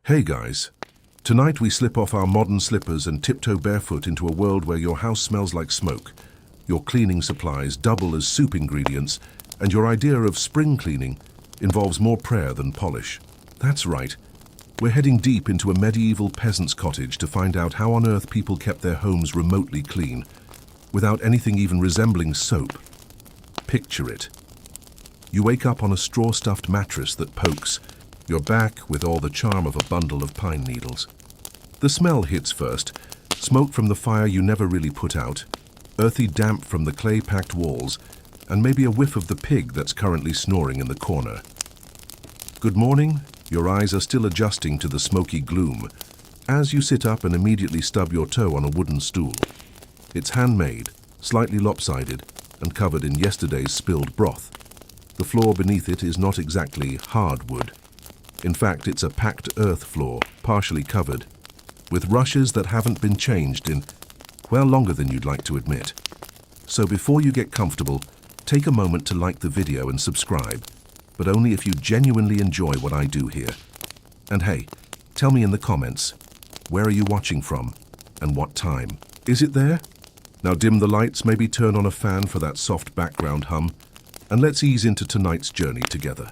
Hey guys, tonight we slip off our modern slippers and tiptoe barefoot into a world where your house smells like smoke, your cleaning supplies double as soup ingredients, and your idea of spring cleaning involves more prayer than polish. That's right, we're heading deep into a medieval peasant's cottage to find out how on earth people kept their homes remotely clean, without anything even resembling soap. Picture it. You wake up on a straw-stuffed mattress that pokes, your back with all the charm of a bundle of pine needles. The smell hits first, smoke from the fire you never really put out, earthy damp from the clay-packed walls, and maybe a whiff of the pig that's currently snoring in the corner. Good morning, your eyes are still adjusting to the smoky gloom, as you sit up and immediately stub your toe on a wooden stool. It's handmade, slightly lopsided, and covered in yesterday's spilled broth. The floor beneath it is not exactly hardwood. In fact, it's a packed earth floor, partially covered, with rushes that haven't been changed in, well, longer than you'd like to admit. So before you get comfortable, take a moment to like the video and subscribe, but only if you genuinely enjoy what I do here. And hey, tell me in the comments, where are you watching from, and what time? Is it there? Now dim the lights, maybe turn on a fan for that soft background hum, and let's ease into tonight's journey together.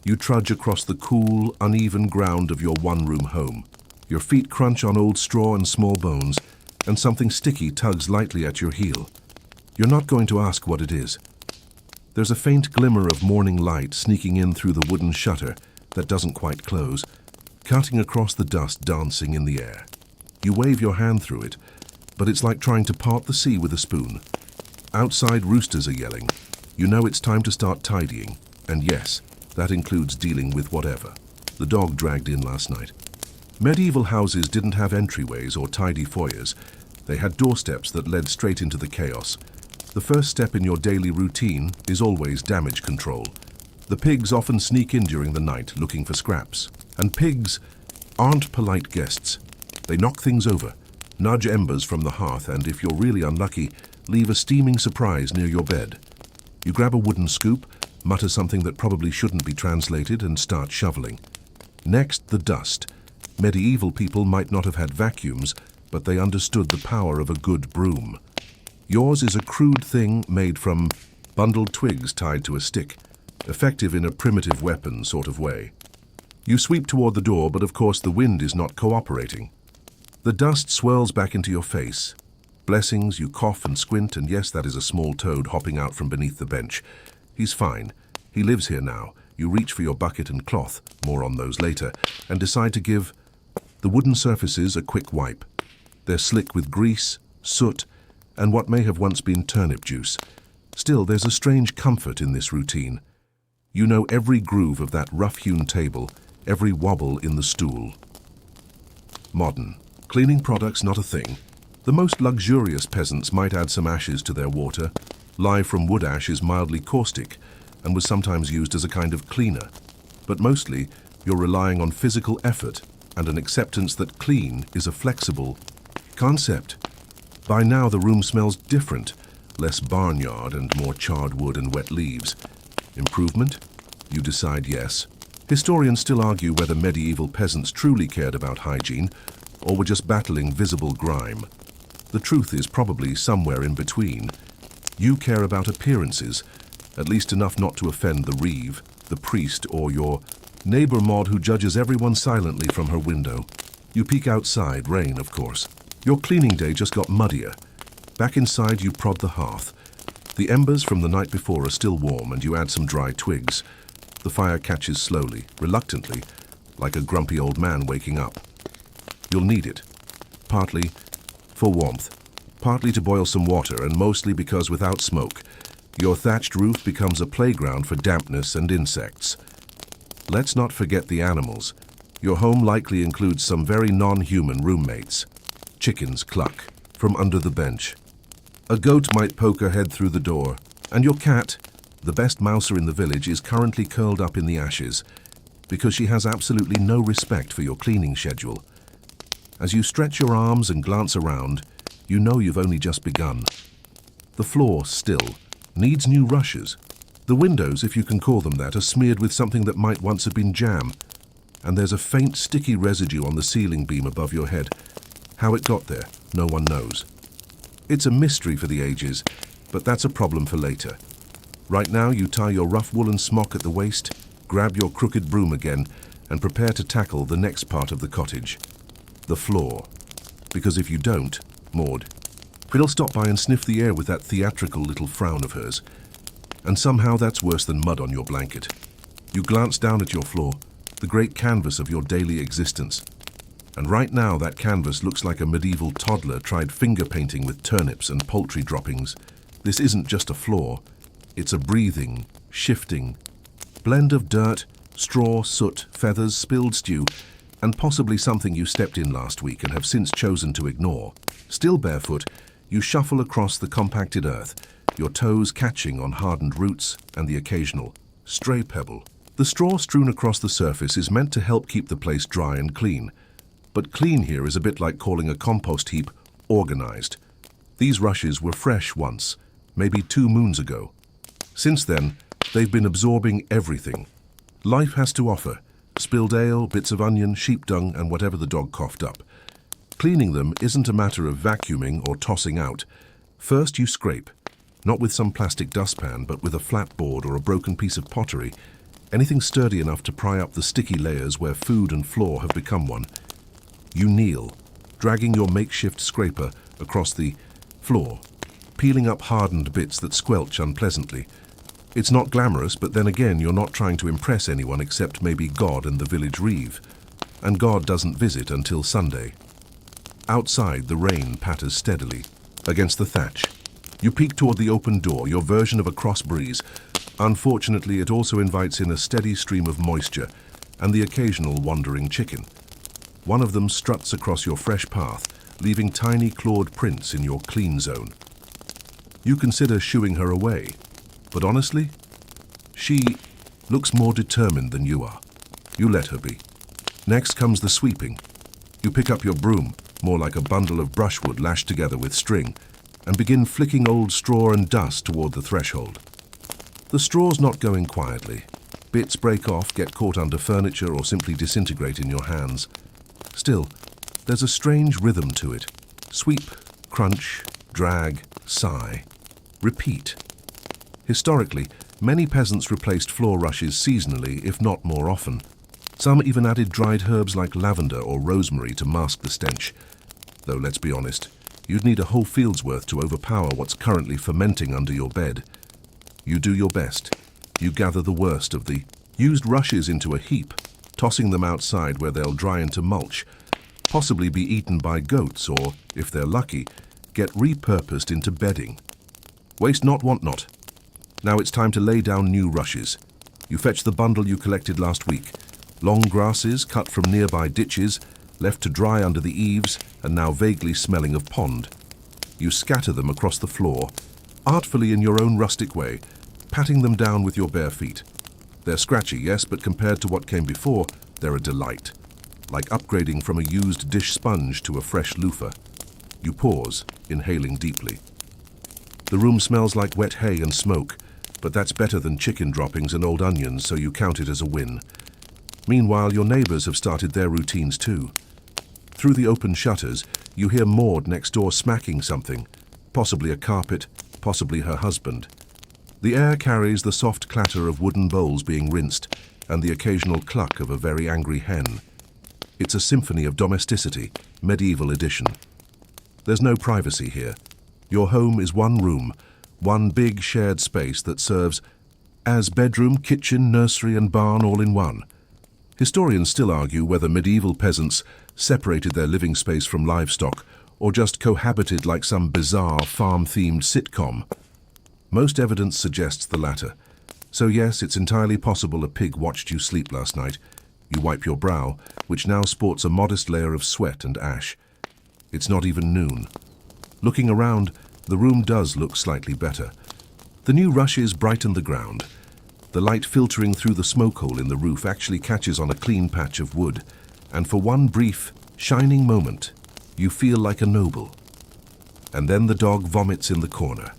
You trudge across the cool, uneven ground of your one-room home. Your feet crunch on old straw and small bones, and something sticky tugs lightly at your heel. You're not going to ask what it is. There's a faint glimmer of morning light sneaking in through the wooden shutter that doesn't quite close, cutting across the dust dancing in the air. You wave your hand through it, but it's like trying to part the sea with a spoon. Outside, roosters are yelling. You know it's time to start tidying, and yes, that includes dealing with whatever the dog dragged in last night. Medieval houses didn't have entryways or tidy foyers. They had doorsteps that led straight into the chaos. The first step in your daily routine is always damage control. The pigs often sneak in during the night looking for scraps. And pigs aren't polite guests. They knock things over, nudge embers from the hearth, and if you're really unlucky, leave a steaming surprise near your bed. You grab a wooden scoop, mutter something that probably shouldn't be translated, and start shoveling. Next, the dust. Medieval people might not have had vacuums, but they understood the power of a good broom. Yours is a crude thing made from bundled twigs tied to a stick, effective in a primitive weapon sort of way. You sweep toward the door, but of course the wind is not cooperating. The dust swirls back into your face. Blessings, you cough and squint, and yes, that is a small toad hopping out from beneath the bench. He's fine. He lives here now. You reach for your bucket and cloth, more on those later, and decide to give the wooden surfaces a quick wipe. They're slick with grease, soot, and what may have once been turnip juice. Still, there's a strange comfort in this routine. You know every groove of that rough-hewn table, every wobble in the stool. Modern. Cleaning products not a thing. The most luxurious peasants might add some ashes to their water. Lye from wood ash is mildly caustic and was sometimes used as a kind of cleaner. But mostly, you're relying on physical effort and an acceptance that clean is a flexible concept. By now, the room smells different, less barnyard and more charred wood and wet leaves. Improvement? You decide yes. Historians still argue whether medieval peasants truly cared about hygiene or were just battling visible grime. The truth is probably somewhere in between. You care about appearances, at least enough not to offend the reeve, the priest, or your neighbor Maud who judges everyone silently from her window. You peek outside, rain of course. Your cleaning day just got muddier. Back inside you prod the hearth. The embers from the night before are still warm and you add some dry twigs. The fire catches slowly, reluctantly, like a grumpy old man waking up. You'll need it, partly for warmth, partly to boil some water, and mostly because without smoke, your thatched roof becomes a playground for dampness and insects. Let's not forget the animals. Your home likely includes some very non-human roommates. Chickens cluck from under the bench. A goat might poke her head through the door, and your cat, the best mouser in the village, is currently curled up in the ashes because she has absolutely no respect for your cleaning schedule. As you stretch your arms and glance around, you know you've only just begun. The floor, still, needs new rushes. The windows, if you can call them that, are smeared with something that might once have been jam. and there's a faint sticky residue on the ceiling beam above your head. How it got there, no one knows. It's a mystery for the ages, but that's a problem for later. Right now, you tie your rough woolen smock at the waist, grab your crooked broom again, and prepare to tackle the next part of the cottage, the floor. Because if you don't, Maud, it'll stop by and sniff the air with that theatrical little frown of hers. And somehow that's worse than mud on your blanket. You glance down at your floor, the great canvas of your daily existence. And right now that canvas looks like a medieval toddler tried finger painting with turnips and poultry droppings. This isn't just a floor, it's a breathing, shifting blend of dirt, straw, soot, feathers, spilled stew, and possibly something you stepped in last week and have since chosen to ignore. Still barefoot, you shuffle across the compacted earth, your toes catching on hardened roots and the occasional stray pebble. The straw strewn across the surface is meant to help keep the place dry and clean. But clean here is a bit like calling a compost heap organized. These rushes were fresh once, maybe 2 moons ago. Since then, they've been absorbing everything life has to offer: spilled ale, bits of onion, sheep dung, and whatever the dog coughed up. Cleaning them isn't a matter of vacuuming or tossing out. First you scrape, not with some plastic dustpan, but with a flat board or a broken piece of pottery, anything sturdy enough to pry up the sticky layers where food and floor have become one. You kneel, dragging your makeshift scraper across the floor, peeling up hardened bits that squelch unpleasantly. It's not glamorous, but then again, you're not trying to impress anyone except maybe God and the village reeve. And God doesn't visit until Sunday. Outside, the rain patters steadily against the thatch. You peek toward the open door, your version of a cross breeze. Unfortunately, it also invites in a steady stream of moisture and the occasional wandering chicken. One of them struts across your fresh path, leaving tiny clawed prints in your clean zone. You consider shooing her away, but honestly, she looks more determined than you are. You let her be. Next comes the sweeping. You pick up your broom, more like a bundle of brushwood lashed together with string, and begin flicking old straw and dust toward the threshold. The straw's not going quietly. Bits break off, get caught under furniture, or simply disintegrate in your hands. Still, there's a strange rhythm to it. Sweep, crunch, drag, sigh, repeat. Historically, many peasants replaced floor rushes seasonally, if not more often. Some even added dried herbs like lavender or rosemary to mask the stench. Though let's be honest, you'd need a whole field's worth to overpower what's currently fermenting under your bed. You do your best. You gather the worst of the used rushes into a heap, tossing them outside where they'll dry into mulch, possibly be eaten by goats or, if they're lucky, get repurposed into bedding. Waste not, want not. Now it's time to lay down new rushes. You fetch the bundle you collected last week. Long grasses cut from nearby ditches, left to dry under the eaves and now vaguely smelling of pond. You scatter them across the floor, artfully in your own rustic way, patting them down with your bare feet. They're scratchy, yes, but compared to what came before, they're a delight. Like upgrading from a used dish sponge to a fresh loofah. You pause, inhaling deeply. The room smells like wet hay and smoke, but that's better than chicken droppings and old onions, so you count it as a win. Meanwhile, your neighbors have started their routines too. Through the open shutters, you hear Maud next door smacking something, possibly a carpet, possibly her husband. The air carries the soft clatter of wooden bowls being rinsed and the occasional cluck of a very angry hen. It's a symphony of domesticity, medieval edition. There's no privacy here. Your home is one room, one big shared space that serves as bedroom, kitchen, nursery, and barn all in one. Historians still argue whether medieval peasants separated their living space from livestock or just cohabited like some bizarre farm-themed sitcom. Most evidence suggests the latter. So yes, it's entirely possible a pig watched you sleep last night. You wipe your brow, which now sports a modest layer of sweat and ash. It's not even noon. Looking around, the room does look slightly better. The new rushes brighten the ground. The light filtering through the smoke hole in the roof actually catches on a clean patch of wood, and for one brief, shining moment, you feel like a noble. And then the dog vomits in the corner.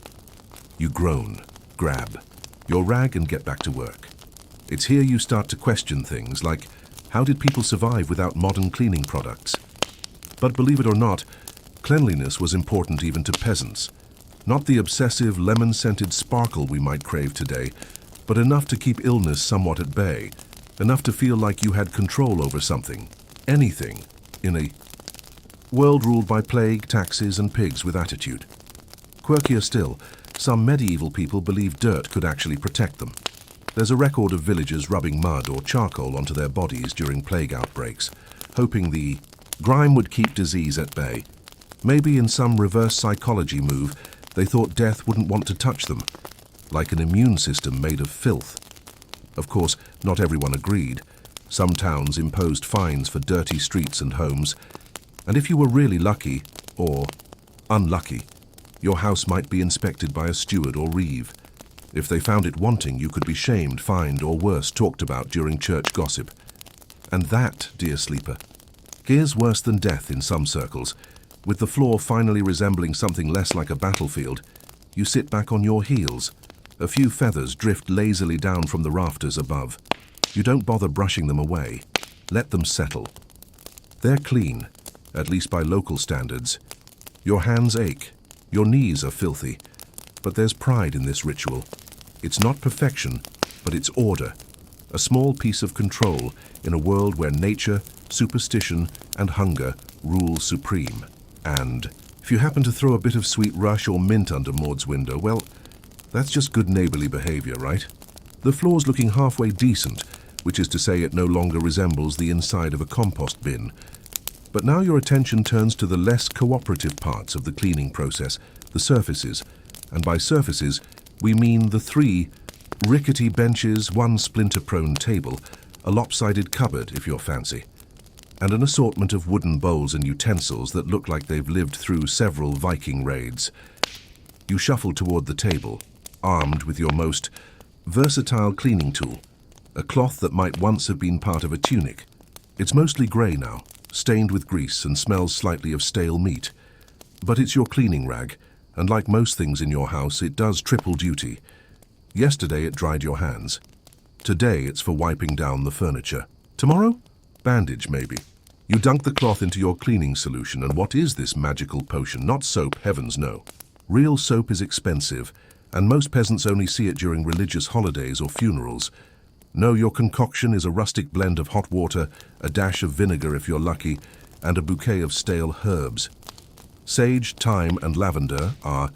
You groan, grab your rag and get back to work. It's here you start to question things like, How did people survive without modern cleaning products? But believe it or not, cleanliness was important even to peasants. Not the obsessive, lemon-scented sparkle we might crave today, but enough to keep illness somewhat at bay, enough to feel like you had control over something, anything, in a world ruled by plague, taxes, and pigs with attitude. Quirkier still, some medieval people believed dirt could actually protect them. There's a record of villagers rubbing mud or charcoal onto their bodies during plague outbreaks, hoping the grime would keep disease at bay. Maybe in some reverse psychology move, they thought death wouldn't want to touch them, like an immune system made of filth. Of course, not everyone agreed. Some towns imposed fines for dirty streets and homes, and if you were really lucky, or unlucky, your house might be inspected by a steward or reeve. If they found it wanting, you could be shamed, fined, or worse, talked about during church gossip. And that, dear sleeper, is worse than death in some circles. With the floor finally resembling something less like a battlefield, you sit back on your heels. A few feathers drift lazily down from the rafters above. You don't bother brushing them away. Let them settle. They're clean, at least by local standards. Your hands ache. Your knees are filthy. But there's pride in this ritual. It's not perfection, but it's order. A small piece of control in a world where nature, superstition, and hunger rule supreme. And if you happen to throw a bit of sweet rush or mint under Maud's window, well, that's just good neighborly behavior, right? The floor's looking halfway decent, which is to say it no longer resembles the inside of a compost bin. But now your attention turns to the less cooperative parts of the cleaning process, the surfaces. And by surfaces, we mean the 3 rickety benches, 1 splinter-prone table, a lopsided cupboard if you're fancy, and an assortment of wooden bowls and utensils that look like they've lived through several Viking raids. You shuffle toward the table, armed with your most versatile cleaning tool, a cloth that might once have been part of a tunic. It's mostly grey now, stained with grease and smells slightly of stale meat. But it's your cleaning rag, and like most things in your house, it does triple duty. Yesterday it dried your hands. Today it's for wiping down the furniture. Tomorrow? Bandage, maybe. You dunk the cloth into your cleaning solution, and what is this magical potion? Not soap, heavens no. Real soap is expensive, and most peasants only see it during religious holidays or funerals. No, your concoction is a rustic blend of hot water, a dash of vinegar if you're lucky, and a bouquet of stale herbs. Sage, thyme, and lavender are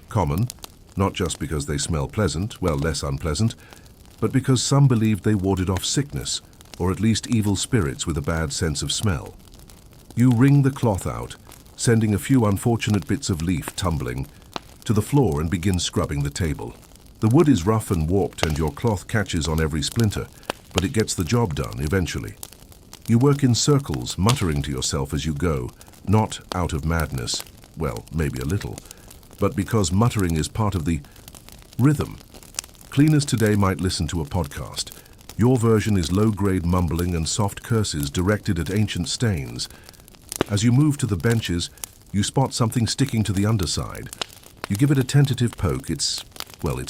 common, not just because they smell pleasant, well, less unpleasant, but because some believed they warded off sickness, or at least evil spirits with a bad sense of smell. You wring the cloth out, sending a few unfortunate bits of leaf tumbling to the floor, and begin scrubbing the table. The wood is rough and warped, and your cloth catches on every splinter, but it gets the job done eventually. You work in circles, muttering to yourself as you go, not out of madness, well, maybe a little, but because muttering is part of the rhythm. Cleaners today might listen to a podcast. Your version is low-grade mumbling and soft curses directed at ancient stains. As you move to the benches, you spot something sticking to the underside. You give it a tentative poke. It's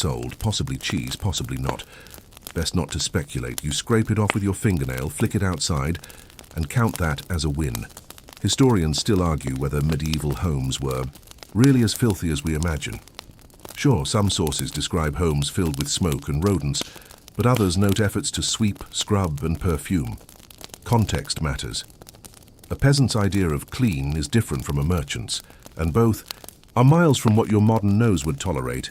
old, possibly cheese, possibly not. Best not to speculate. You scrape it off with your fingernail, flick it outside, and count that as a win. Historians still argue whether medieval homes were really as filthy as we imagine. Sure, some sources describe homes filled with smoke and rodents, but others note efforts to sweep, scrub, and perfume. Context matters. A peasant's idea of clean is different from a merchant's, and both are miles from what your modern nose would tolerate.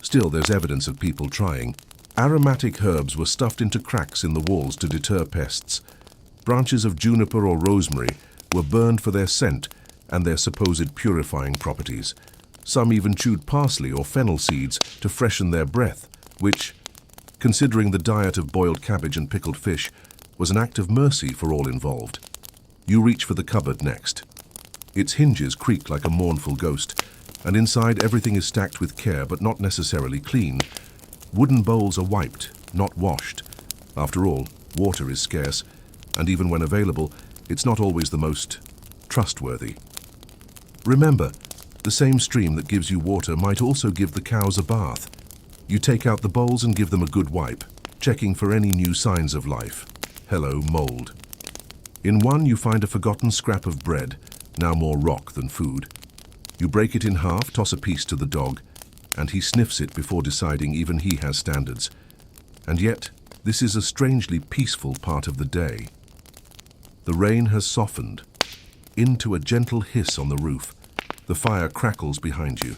Still, there's evidence of people trying. Aromatic herbs were stuffed into cracks in the walls to deter pests. Branches of juniper or rosemary were burned for their scent and their supposed purifying properties. Some even chewed parsley or fennel seeds to freshen their breath, which, considering the diet of boiled cabbage and pickled fish, was an act of mercy for all involved. You reach for the cupboard next. Its hinges creak like a mournful ghost, and inside everything is stacked with care but not necessarily clean. Wooden bowls are wiped, not washed. After all, water is scarce, and even when available, it's not always the most trustworthy. Remember, the same stream that gives you water might also give the cows a bath. You take out the bowls and give them a good wipe, checking for any new signs of life. Hello, mold. In one, you find a forgotten scrap of bread, now more rock than food. You break it in half, toss a piece to the dog, and he sniffs it before deciding even he has standards. And yet, this is a strangely peaceful part of the day. The rain has softened into a gentle hiss on the roof. The fire crackles behind you.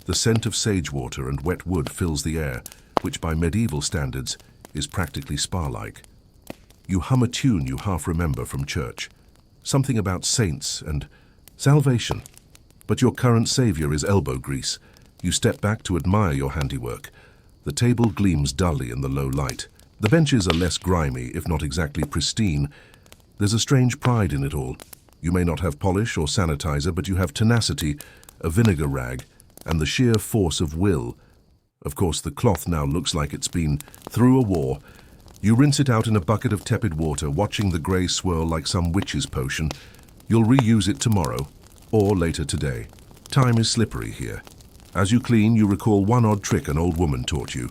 The scent of sage water and wet wood fills the air, which by medieval standards is practically spa-like. You hum a tune you half remember from church, something about saints and salvation. But your current savior is elbow grease. You step back to admire your handiwork. The table gleams dully in the low light. The benches are less grimy, if not exactly pristine. There's a strange pride in it all. You may not have polish or sanitizer, but you have tenacity, a vinegar rag, and the sheer force of will. Of course, the cloth now looks like it's been through a war. You rinse it out in a bucket of tepid water, watching the grey swirl like some witch's potion. You'll reuse it tomorrow, or later today. Time is slippery here. As you clean, you recall one odd trick an old woman taught you,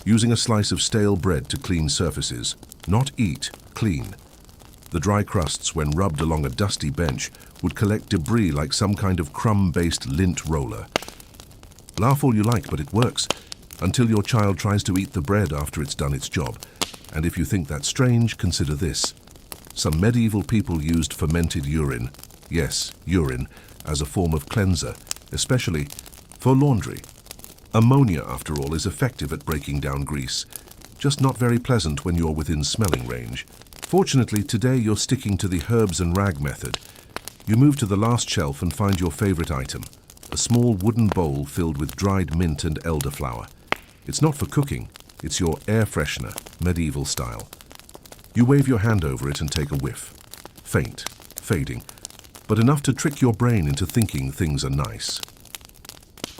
using a slice of stale bread to clean surfaces. Not eat, clean. The dry crusts, when rubbed along a dusty bench, would collect debris like some kind of crumb-based lint roller. Laugh all you like, but it works, until your child tries to eat the bread after it's done its job. And if you think that's strange, consider this. Some medieval people used fermented urine, yes, urine, as a form of cleanser, especially for laundry. Ammonia, after all, is effective at breaking down grease, just not very pleasant when you're within smelling range. Fortunately, today you're sticking to the herbs and rag method. You move to the last shelf and find your favorite item, a small wooden bowl filled with dried mint and elderflower. It's not for cooking, it's your air freshener, medieval style. You wave your hand over it and take a whiff. Faint, fading, but enough to trick your brain into thinking things are nice.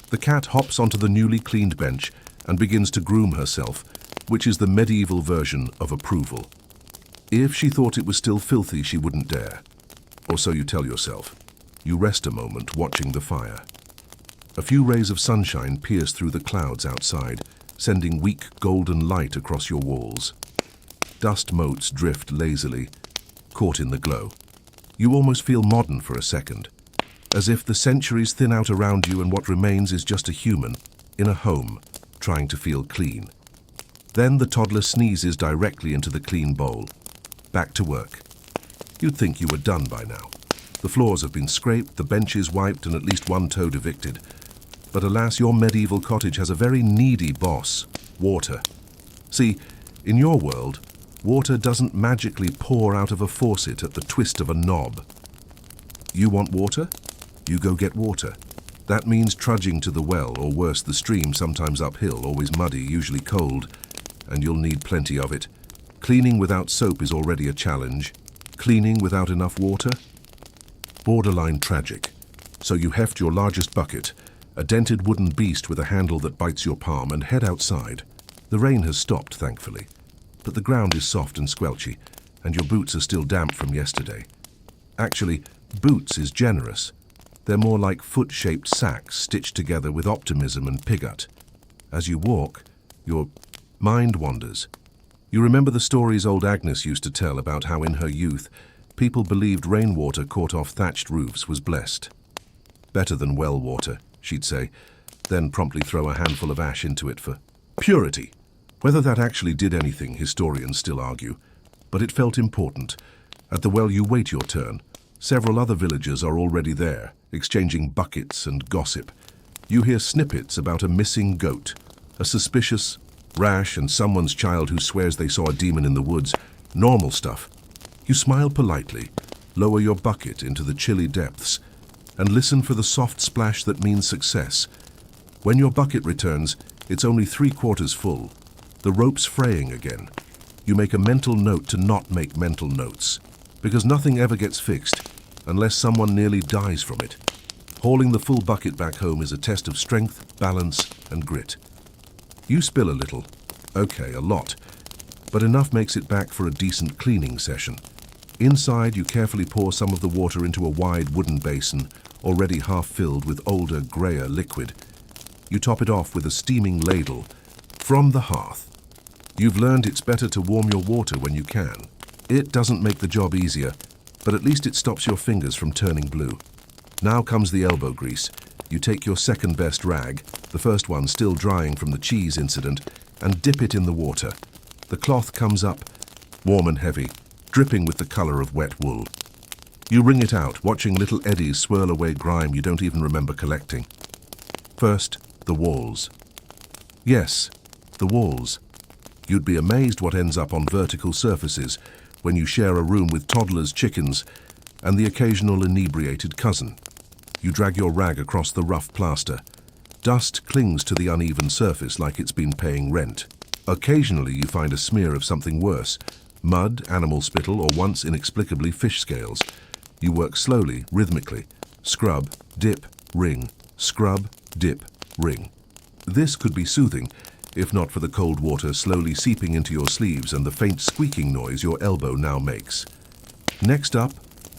The cat hops onto the newly cleaned bench and begins to groom herself, which is the medieval version of approval. If she thought it was still filthy, she wouldn't dare. Or so you tell yourself. You rest a moment watching the fire. A few rays of sunshine pierce through the clouds outside, sending weak golden light across your walls. Dust motes drift lazily, caught in the glow. You almost feel modern for a second, as if the centuries thin out around you and what remains is just a human in a home trying to feel clean. Then the toddler sneezes directly into the clean bowl. Back to work. You'd think you were done by now. The floors have been scraped, the benches wiped, and at least one toad evicted. But alas, your medieval cottage has a very needy boss, water. See, in your world, water doesn't magically pour out of a faucet at the twist of a knob. You want water? You go get water. That means trudging to the well, or worse, the stream, sometimes uphill, always muddy, usually cold, and you'll need plenty of it. Cleaning without soap is already a challenge. Cleaning without enough water? Borderline tragic. So you heft your largest bucket, a dented wooden beast with a handle that bites your palm, and head outside. The rain has stopped, thankfully, but the ground is soft and squelchy, and your boots are still damp from yesterday. Actually, boots is generous. They're more like foot-shaped sacks stitched together with optimism and piggut. As you walk, your mind wanders. You remember the stories old Agnes used to tell about how in her youth, people believed rainwater caught off thatched roofs was blessed. Better than well water, she'd say, then promptly throw a handful of ash into it for purity. Whether that actually did anything, historians still argue, but it felt important. At the well you wait your turn. Several other villagers are already there, exchanging buckets and gossip. You hear snippets about a missing goat, a suspicious rash, and someone's child who swears they saw a demon in the woods. Normal stuff. You smile politely, lower your bucket into the chilly depths, and listen for the soft splash that means success. When your bucket returns, it's only 3/4 full. The rope's fraying again. You make a mental note to not make mental notes, because nothing ever gets fixed unless someone nearly dies from it. Hauling the full bucket back home is a test of strength, balance, and grit. You spill a little. Okay, a lot. But enough makes it back for a decent cleaning session. Inside, you carefully pour some of the water into a wide wooden basin, already half filled with older, grayer liquid. You top it off with a steaming ladle from the hearth. You've learned it's better to warm your water when you can. It doesn't make the job easier, but at least it stops your fingers from turning blue. Now comes the elbow grease. You take your second best rag, the first one still drying from the cheese incident, and dip it in the water. The cloth comes up, warm and heavy, dripping with the color of wet wool. You wring it out, watching little eddies swirl away grime you don't even remember collecting. First, the walls. Yes, the walls. You'd be amazed what ends up on vertical surfaces when you share a room with toddlers, chickens, and the occasional inebriated cousin. You drag your rag across the rough plaster. Dust clings to the uneven surface like it's been paying rent. Occasionally you find a smear of something worse, mud, animal spittle, or once inexplicably fish scales. You work slowly, rhythmically. Scrub, dip, wring. Scrub, dip, wring. This could be soothing, if not for the cold water slowly seeping into your sleeves and the faint squeaking noise your elbow now makes. Next up,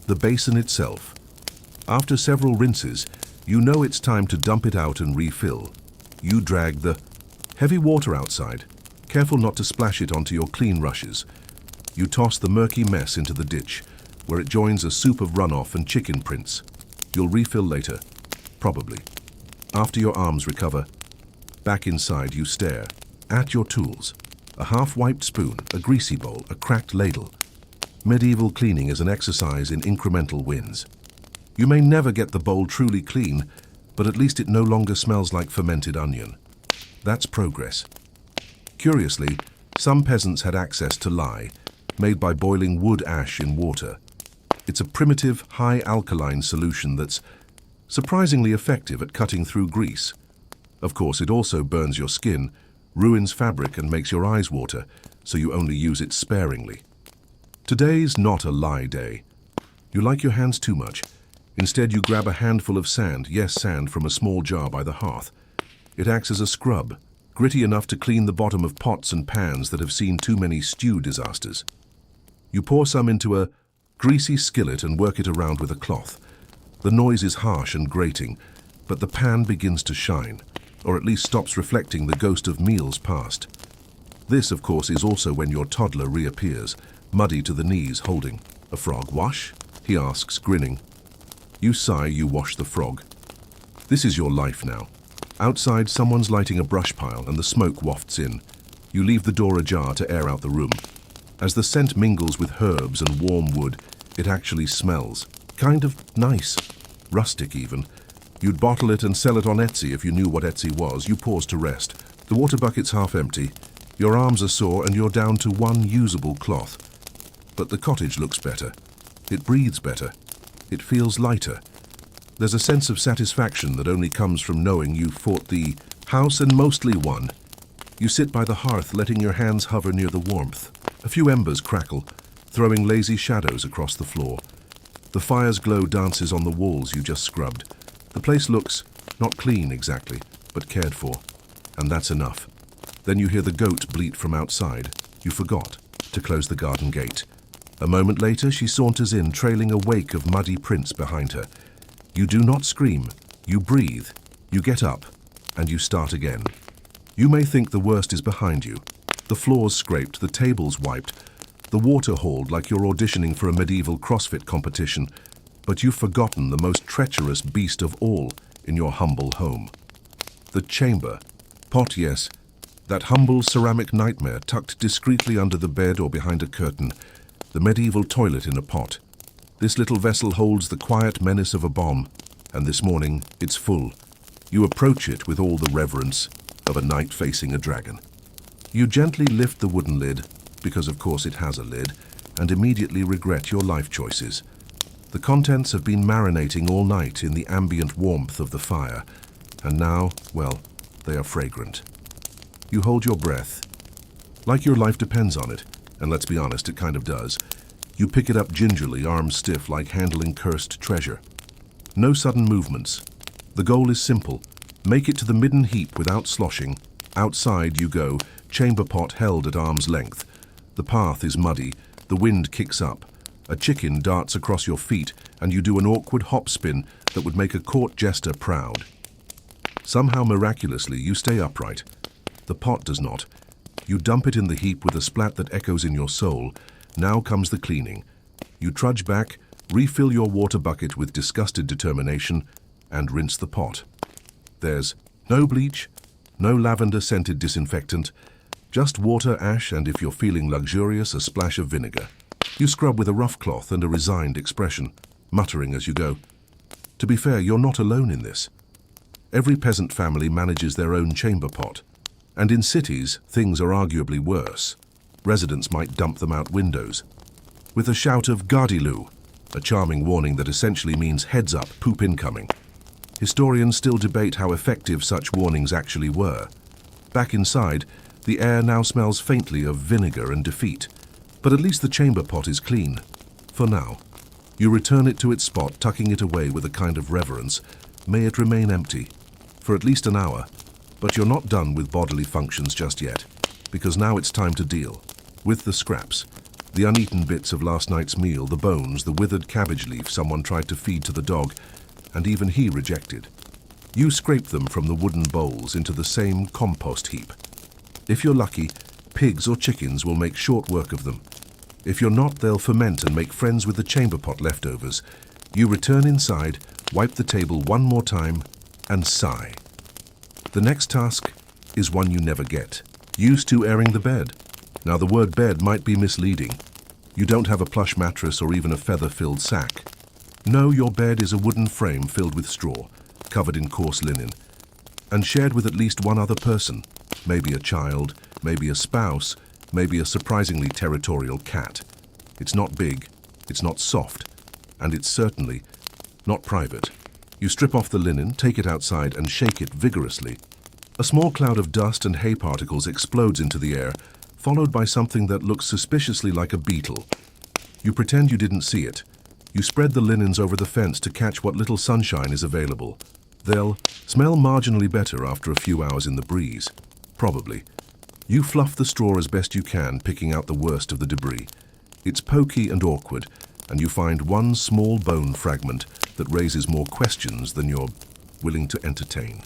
the basin itself. After several rinses, you know it's time to dump it out and refill. You drag the heavy water outside, careful not to splash it onto your clean rushes. You toss the murky mess into the ditch, where it joins a soup of runoff and chicken prints. You'll refill later, probably. After your arms recover, back inside you stare at your tools. A half-wiped spoon, a greasy bowl, a cracked ladle. Medieval cleaning is an exercise in incremental wins. You may never get the bowl truly clean, but at least it no longer smells like fermented onion. That's progress. Curiously, some peasants had access to lye, made by boiling wood ash in water. It's a primitive, high alkaline solution that's surprisingly effective at cutting through grease. Of course, it also burns your skin, ruins fabric, and makes your eyes water, so you only use it sparingly. Today's not a lye day. You like your hands too much. Instead, you grab a handful of sand, yes, sand from a small jar by the hearth. It acts as a scrub, gritty enough to clean the bottom of pots and pans that have seen too many stew disasters. You pour some into a greasy skillet and work it around with a cloth. The noise is harsh and grating, but the pan begins to shine, or at least stops reflecting the ghost of meals past. This, of course, is also when your toddler reappears, muddy to the knees, holding a frog. Wash? He asks, grinning. You sigh, you wash the frog. This is your life now. Outside, someone's lighting a brush pile and the smoke wafts in. You leave the door ajar to air out the room. As the scent mingles with herbs and warm wood, it actually smells. Kind of nice. Rustic, even. You'd bottle it and sell it on Etsy if you knew what Etsy was. You pause to rest. The water bucket's half empty. Your arms are sore and you're down to one usable cloth. But the cottage looks better. It breathes better. It feels lighter. There's a sense of satisfaction that only comes from knowing you've fought the house and mostly won. You sit by the hearth, letting your hands hover near the warmth. A few embers crackle, throwing lazy shadows across the floor. The fire's glow dances on the walls you just scrubbed. The place looks not clean exactly, but cared for. And that's enough. Then you hear the goat bleat from outside. You forgot to close the garden gate. A moment later, she saunters in, trailing a wake of muddy prints behind her. You do not scream. You breathe. You get up, and you start again. You may think the worst is behind you. The floor's scraped, the table's wiped, the water hauled like you're auditioning for a medieval CrossFit competition, but you've forgotten the most treacherous beast of all in your humble home. The chamber. Pot, yes. That humble ceramic nightmare tucked discreetly under the bed or behind a curtain. The medieval toilet in a pot. This little vessel holds the quiet menace of a bomb, and this morning it's full. You approach it with all the reverence of a knight facing a dragon. You gently lift the wooden lid, because of course it has a lid, and immediately regret your life choices. The contents have been marinating all night in the ambient warmth of the fire, and now, well, they are fragrant. You hold your breath, like your life depends on it. And let's be honest, it kind of does. You pick it up gingerly, arms stiff like handling cursed treasure. No sudden movements. The goal is simple. Make it to the midden heap without sloshing. Outside you go, chamber pot held at arm's length. The path is muddy. The wind kicks up. A chicken darts across your feet, and you do an awkward hop spin that would make a court jester proud. Somehow miraculously, you stay upright. The pot does not. You dump it in the heap with a splat that echoes in your soul. Now comes the cleaning. You trudge back, Refill your water bucket with disgusted determination and rinse the pot. There's no bleach, no lavender-scented disinfectant, just water, ash, and if you're feeling luxurious, a splash of vinegar. You scrub with a rough cloth and a resigned expression, muttering as you go. To be fair, you're not alone in this. Every peasant family manages their own chamber pot, and in cities, things are arguably worse. Residents might dump them out windows. With a shout of "Gardiloo," a charming warning that essentially means "heads up, poop incoming." Historians still debate how effective such warnings actually were. Back inside, the air now smells faintly of vinegar and defeat, but at least the chamber pot is clean. For now. You return it to its spot, tucking it away with a kind of reverence. May it remain empty for at least an hour, but you're not done with bodily functions just yet, because now it's time to deal with the scraps. The uneaten bits of last night's meal, the bones, the withered cabbage leaf someone tried to feed to the dog, and even he rejected. You scrape them from the wooden bowls into the same compost heap. If you're lucky, pigs or chickens will make short work of them. If you're not, they'll ferment and make friends with the chamber pot leftovers. You return inside, wipe the table one more time, and sigh. The next task is one you never get. Used to airing the bed. Now the word bed might be misleading. You don't have a plush mattress or even a feather-filled sack. No, your bed is a wooden frame filled with straw, covered in coarse linen, and shared with at least one other person. Maybe a child, maybe a spouse, maybe a surprisingly territorial cat. It's not big, it's not soft, and it's certainly not private. You strip off the linen, take it outside, and shake it vigorously. A small cloud of dust and hay particles explodes into the air, followed by something that looks suspiciously like a beetle. You pretend you didn't see it. You spread the linens over the fence to catch what little sunshine is available. They'll smell marginally better after a few hours in the breeze. Probably. You fluff the straw as best you can, picking out the worst of the debris. It's pokey and awkward, and you find one small bone fragment that raises more questions than you're willing to entertain.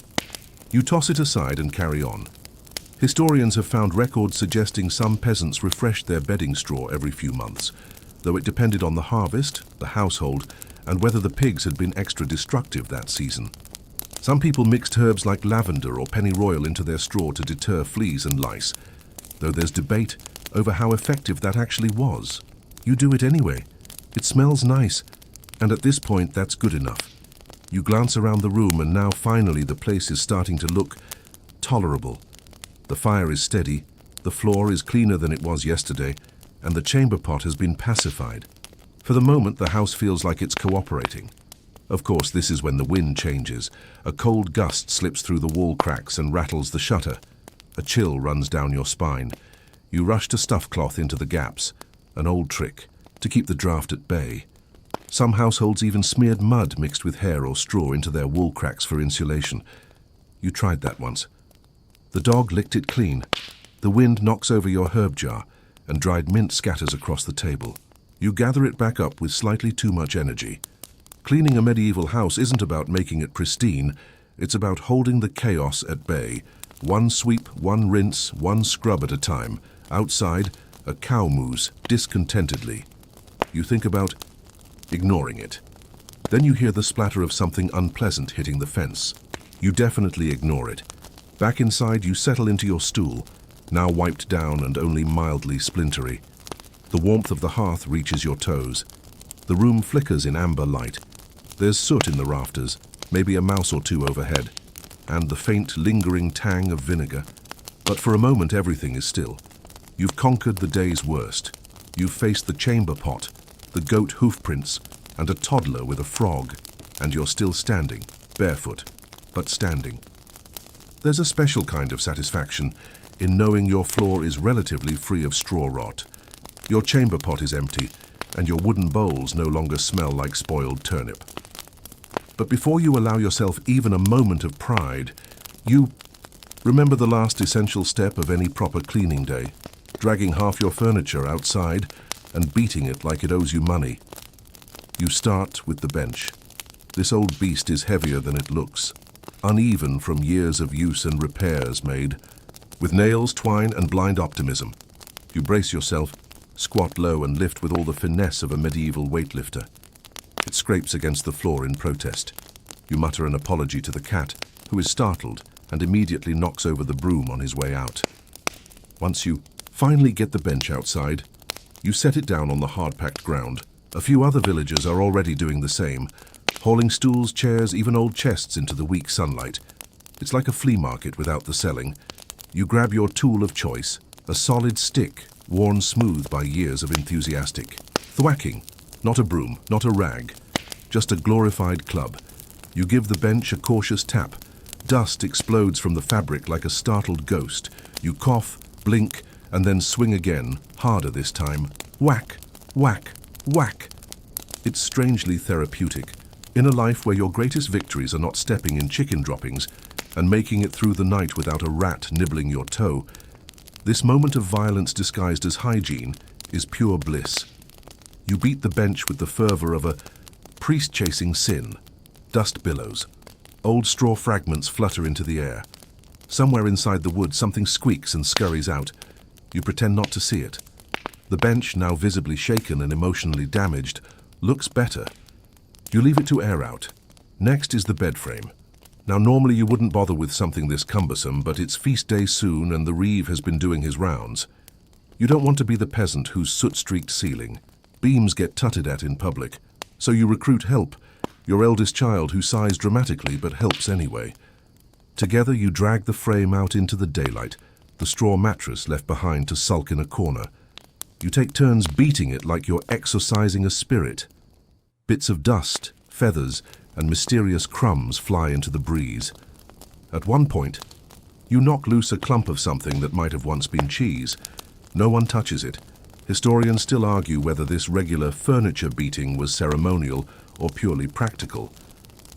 You toss it aside and carry on. Historians have found records suggesting some peasants refreshed their bedding straw every few months, though it depended on the harvest, the household, and whether the pigs had been extra destructive that season. Some people mixed herbs like lavender or pennyroyal into their straw to deter fleas and lice, though there's debate over how effective that actually was. You do it anyway. It smells nice, and at this point that's good enough. You glance around the room and now finally the place is starting to look tolerable. The fire is steady, the floor is cleaner than it was yesterday, and the chamber pot has been pacified. For the moment the house feels like it's cooperating. Of course, this is when the wind changes. A cold gust slips through the wall cracks and rattles the shutter. A chill runs down your spine. You rush to stuff cloth into the gaps, an old trick, to keep the draft at bay. Some households even smeared mud mixed with hair or straw into their wall cracks for insulation. You tried that once. The dog licked it clean. The wind knocks over your herb jar, and dried mint scatters across the table. You gather it back up with slightly too much energy. Cleaning a medieval house isn't about making it pristine, it's about holding the chaos at bay. One sweep, one rinse, one scrub at a time. Outside, a cow moos discontentedly. You think about ignoring it. Then you hear the splatter of something unpleasant hitting the fence. You definitely ignore it. Back inside, you settle into your stool, now wiped down and only mildly splintery. The warmth of the hearth reaches your toes. The room flickers in amber light. There's soot in the rafters, maybe a mouse or two overhead, and the faint, lingering tang of vinegar. But for a moment, everything is still. You've conquered the day's worst. You've faced the chamber pot, the goat hoofprints, and a toddler with a frog, and you're still standing, barefoot, but standing. There's a special kind of satisfaction in knowing your floor is relatively free of straw rot. Your chamber pot is empty, and your wooden bowls no longer smell like spoiled turnip. But before you allow yourself even a moment of pride, you remember the last essential step of any proper cleaning day, dragging half your furniture outside and beating it like it owes you money. You start with the bench. This old beast is heavier than it looks, uneven from years of use and repairs made, with nails, twine, and blind optimism. You brace yourself, squat low, and lift with all the finesse of a medieval weightlifter. It scrapes against the floor in protest. You mutter an apology to the cat, who is startled and immediately knocks over the broom on his way out. Once you finally get the bench outside, you set it down on the hard-packed ground. A few other villagers are already doing the same, hauling stools, chairs, even old chests into the weak sunlight. It's like a flea market without the selling. You grab your tool of choice, a solid stick worn smooth by years of enthusiastic thwacking. Not a broom, not a rag, just a glorified club. You give the bench a cautious tap. Dust explodes from the fabric like a startled ghost. You cough, blink, and then swing again, harder this time. Whack, whack, whack. It's strangely therapeutic. In a life where your greatest victories are not stepping in chicken droppings and making it through the night without a rat nibbling your toe, this moment of violence disguised as hygiene is pure bliss. You beat the bench with the fervor of a priest chasing sin. Dust billows. Old straw fragments flutter into the air. Somewhere inside the wood, something squeaks and scurries out. You pretend not to see it. The bench, now visibly shaken and emotionally damaged, looks better. You leave it to air out. Next is the bed frame. Now normally you wouldn't bother with something this cumbersome, but it's feast day soon and the reeve has been doing his rounds. You don't want to be the peasant whose soot-streaked ceiling. Beams get tutted at in public, so you recruit help, your eldest child who sighs dramatically but helps anyway. Together you drag the frame out into the daylight, the straw mattress left behind to sulk in a corner. You take turns beating it like you're exorcising a spirit. Bits of dust, feathers, and mysterious crumbs fly into the breeze. At one point, you knock loose a clump of something that might have once been cheese. No one touches it. Historians still argue whether this regular furniture beating was ceremonial or purely practical.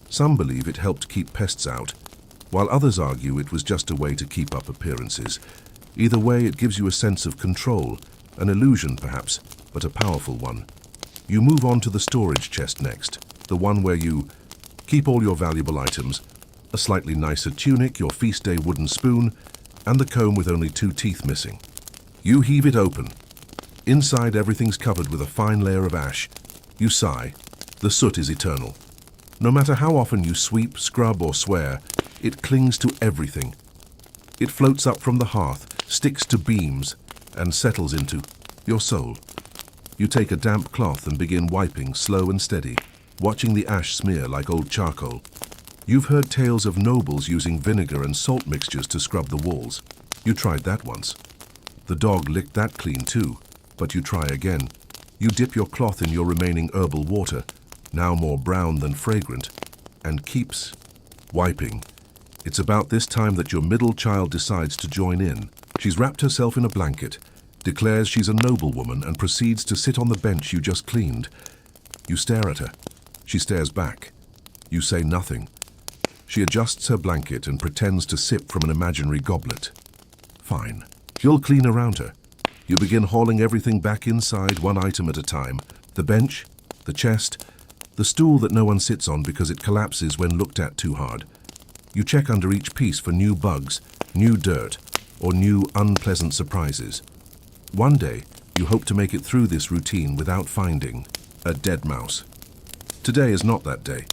Some believe it helped keep pests out, while others argue it was just a way to keep up appearances. Either way, it gives you a sense of control, an illusion perhaps, but a powerful one. You move on to the storage chest next, the one where you keep all your valuable items, a slightly nicer tunic, your feast day wooden spoon, and the comb with only 2 teeth missing. You heave it open. Inside, everything's covered with a fine layer of ash. You sigh. The soot is eternal. No matter how often you sweep, scrub, or swear, it clings to everything. It floats up from the hearth, sticks to beams, and settles into your soul. You take a damp cloth and begin wiping, slow and steady, watching the ash smear like old charcoal. You've heard tales of nobles using vinegar and salt mixtures to scrub the walls. You tried that once. The dog licked that clean too. But you try again. You dip your cloth in your remaining herbal water, now more brown than fragrant, and keeps wiping. It's about this time that your middle child decides to join in. She's wrapped herself in a blanket, declares she's a noblewoman, and proceeds to sit on the bench you just cleaned. You stare at her. She stares back. You say nothing. She adjusts her blanket and pretends to sip from an imaginary goblet. Fine. You'll clean around her. You begin hauling everything back inside, one item at a time. The bench, the chest, the stool that no one sits on because it collapses when looked at too hard. You check under each piece for new bugs, new dirt, or new unpleasant surprises. One day, you hope to make it through this routine without finding a dead mouse. Today is not that day.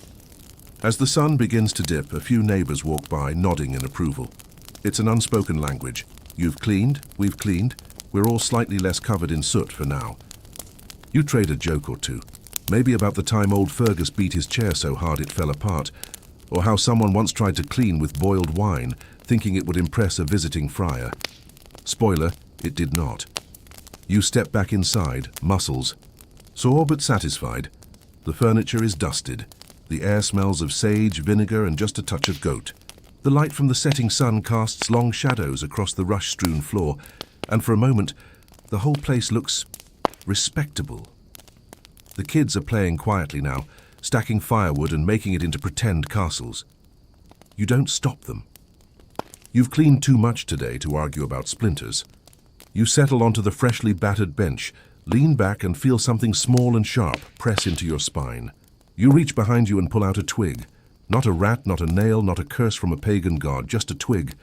As the sun begins to dip, a few neighbors walk by, nodding in approval. It's an unspoken language. You've cleaned, we've cleaned. We're all slightly less covered in soot for now. You trade a joke or two, maybe about the time old Fergus beat his chair so hard it fell apart, or how someone once tried to clean with boiled wine, thinking it would impress a visiting friar. Spoiler, it did not. You step back inside, muscles, sore but satisfied. The furniture is dusted. The air smells of sage, vinegar, and just a touch of goat. The light from the setting sun casts long shadows across the rush-strewn floor, and for a moment, the whole place looks respectable. The kids are playing quietly now, stacking firewood and making it into pretend castles. You don't stop them. You've cleaned too much today to argue about splinters. You settle onto the freshly battered bench, lean back and feel something small and sharp press into your spine. You reach behind you and pull out a twig. Not a rat, not a nail, not a curse from a pagan god, just a twig.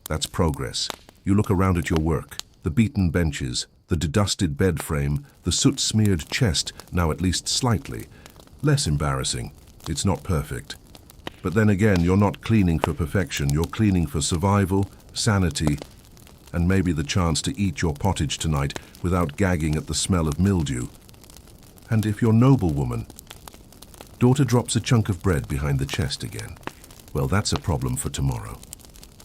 That's progress. You look around at your work. The beaten benches, the dedusted bed frame, the soot-smeared chest, now at least slightly. Less embarrassing. It's not perfect. But then again, you're not cleaning for perfection. You're cleaning for survival, sanity, and maybe the chance to eat your pottage tonight without gagging at the smell of mildew. And if you're noblewoman, daughter drops a chunk of bread behind the chest again. Well, that's a problem for tomorrow.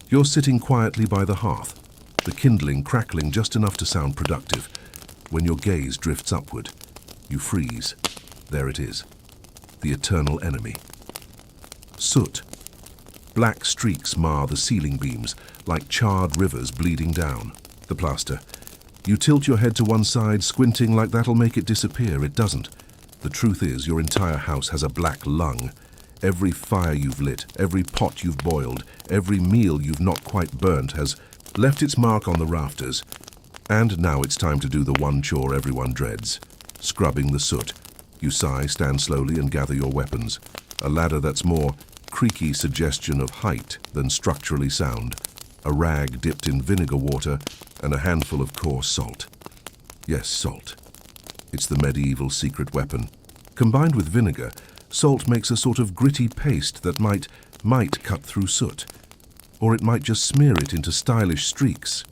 You're sitting quietly by the hearth, the kindling crackling just enough to sound productive, when your gaze drifts upward. You freeze. There it is. The eternal enemy. Soot. Black streaks mar the ceiling beams, like charred rivers bleeding down. The plaster. You tilt your head to one side, squinting like that'll make it disappear. It doesn't. The truth is, your entire house has a black lung. Every fire you've lit, every pot you've boiled, every meal you've not quite burnt has left its mark on the rafters. And now it's time to do the one chore everyone dreads. Scrubbing the soot. You sigh, stand slowly, and gather your weapons. A ladder that's more creaky suggestion of height than structurally sound. A rag dipped in vinegar water, and a handful of coarse salt. Yes, salt. It's the medieval secret weapon. Combined with vinegar, salt makes a sort of gritty paste that might cut through soot. Or it might just smear it into stylish streaks.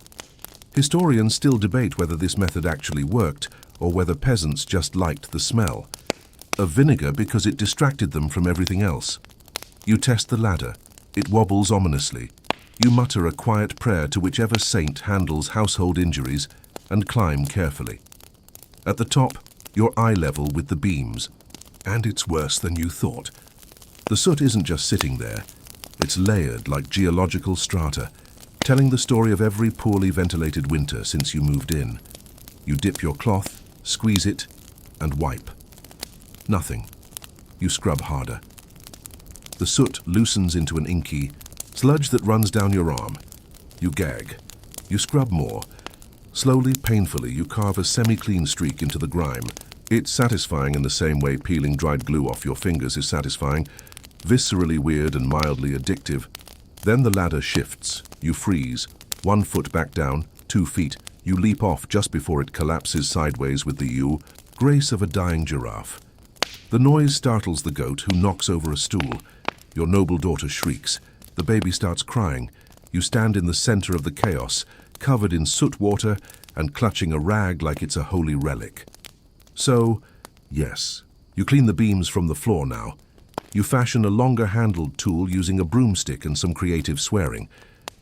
Historians still debate whether this method actually worked, or whether peasants just liked the smell of vinegar because it distracted them from everything else. You test the ladder. It wobbles ominously. You mutter a quiet prayer to whichever saint handles household injuries and climb carefully. At the top, you're eye level with the beams. And it's worse than you thought. The soot isn't just sitting there. It's layered like geological strata, telling the story of every poorly ventilated winter since you moved in. You dip your cloth, squeeze it, and wipe. Nothing. You scrub harder. The soot loosens into an inky sludge that runs down your arm. You gag. You scrub more. Slowly, painfully, you carve a semi-clean streak into the grime. It's satisfying in the same way peeling dried glue off your fingers is satisfying, viscerally weird and mildly addictive. Then the ladder shifts. You freeze. 1 foot back down, 2 feet. You leap off just before it collapses sideways with the grace of a dying giraffe. The noise startles the goat, who knocks over a stool. Your noble daughter shrieks. The baby starts crying. You stand in the center of the chaos, covered in soot water and clutching a rag like it's a holy relic. So, yes, you clean the beams from the floor now. You fashion a longer-handled tool using a broomstick and some creative swearing.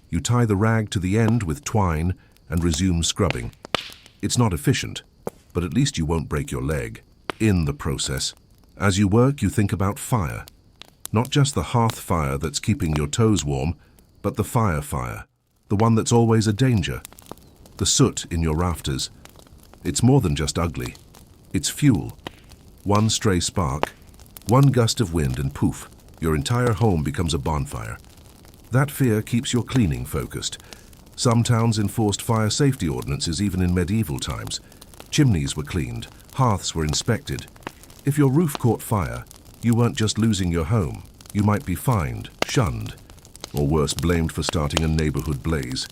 You tie the rag to the end with twine and resume scrubbing. It's not efficient, but at least you won't break your leg in the process. As you work, you think about fire. Not just the hearth fire that's keeping your toes warm, but the fire, the one that's always a danger. The soot in your rafters. It's more than just ugly. It's fuel. One stray spark, one gust of wind, and poof, your entire home becomes a bonfire. That fear keeps your cleaning focused. Some towns enforced fire safety ordinances even in medieval times. Chimneys were cleaned, hearths were inspected. If your roof caught fire, you weren't just losing your home. You might be fined, shunned, or worse, blamed for starting a neighborhood blaze.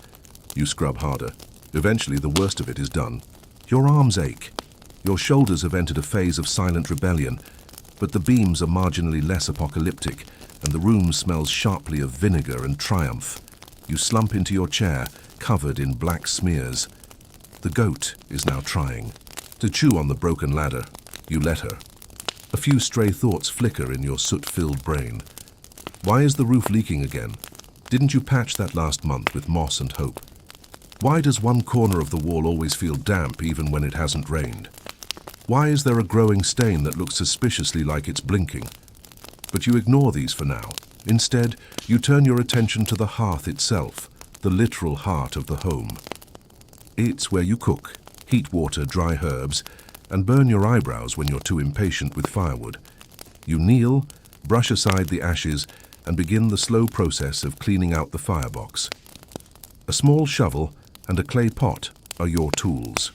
You scrub harder. Eventually, the worst of it is done. Your arms ache. Your shoulders have entered a phase of silent rebellion, but the beams are marginally less apocalyptic, and the room smells sharply of vinegar and triumph. You slump into your chair, covered in black smears. The goat is now trying to chew on the broken ladder. You let her. A few stray thoughts flicker in your soot-filled brain. Why is the roof leaking again? Didn't you patch that last month with moss and hope? Why does one corner of the wall always feel damp even when it hasn't rained? Why is there a growing stain that looks suspiciously like it's blinking? But you ignore these for now. Instead, you turn your attention to the hearth itself, the literal heart of the home. It's where you cook, heat water, dry herbs, and burn your eyebrows when you're too impatient with firewood. You kneel, brush aside the ashes, and begin the slow process of cleaning out the firebox. A small shovel and a clay pot are your tools.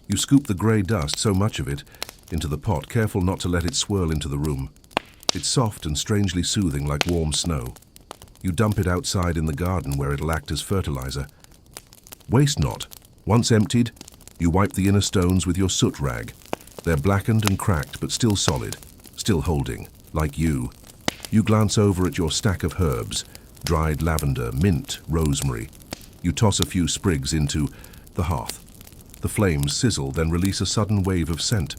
You scoop the grey dust, so much of it, into the pot, careful not to let it swirl into the room. It's soft and strangely soothing, like warm snow. You dump it outside in the garden where it'll act as fertilizer. Waste not. Once emptied, you wipe the inner stones with your soot rag. They're blackened and cracked, but still solid. still holding, like you. You glance over at your stack of herbs, dried lavender, mint, rosemary. You toss a few sprigs into the hearth. The flames sizzle, then release a sudden wave of scent.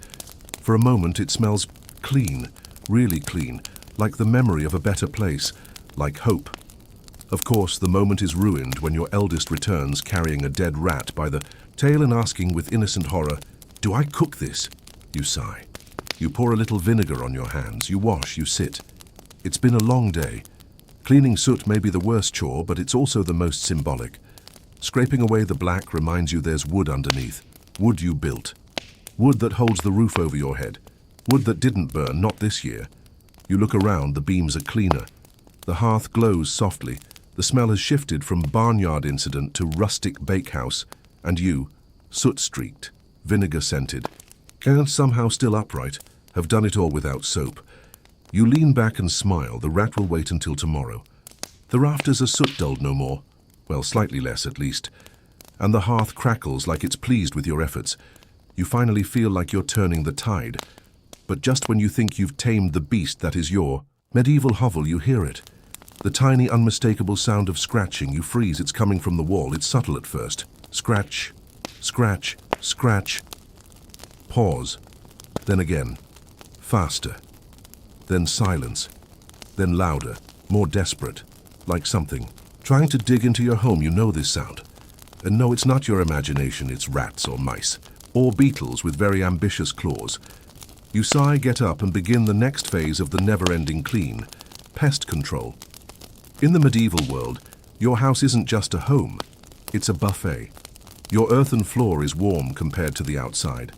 For a moment it smells clean, really clean, like the memory of a better place, like hope. Of course, the moment is ruined when your eldest returns carrying a dead rat by the tail and asking with innocent horror, "Do I cook this?" You sigh. You pour a little vinegar on your hands. You wash, you sit. It's been a long day. Cleaning soot may be the worst chore, but it's also the most symbolic. Scraping away the black reminds you there's wood underneath. Wood you built. Wood that holds the roof over your head. Wood that didn't burn, not this year. You look around, the beams are cleaner. The hearth glows softly. The smell has shifted from barnyard incident to rustic bakehouse. And you, soot-streaked, vinegar-scented, and somehow still upright, have done it all without soap. You lean back and smile. The rat will wait until tomorrow. The rafters are soot-dulled no more. Well, slightly less at least. And the hearth crackles like it's pleased with your efforts. You finally feel like you're turning the tide. But just when you think you've tamed the beast that is your medieval hovel, you hear it. The tiny, unmistakable sound of scratching. You freeze. It's coming from the wall. It's subtle at first. Scratch, scratch, scratch. Pause. Then again. Faster. Then silence. Then louder. More desperate. Like something trying to dig into your home. You know this sound. And no, it's not your imagination. It's rats or mice. Or beetles with very ambitious claws. You sigh, get up, and begin the next phase of the never-ending clean. Pest control. In the medieval world, your house isn't just a home. It's a buffet. Your earthen floor is warm compared to the outside.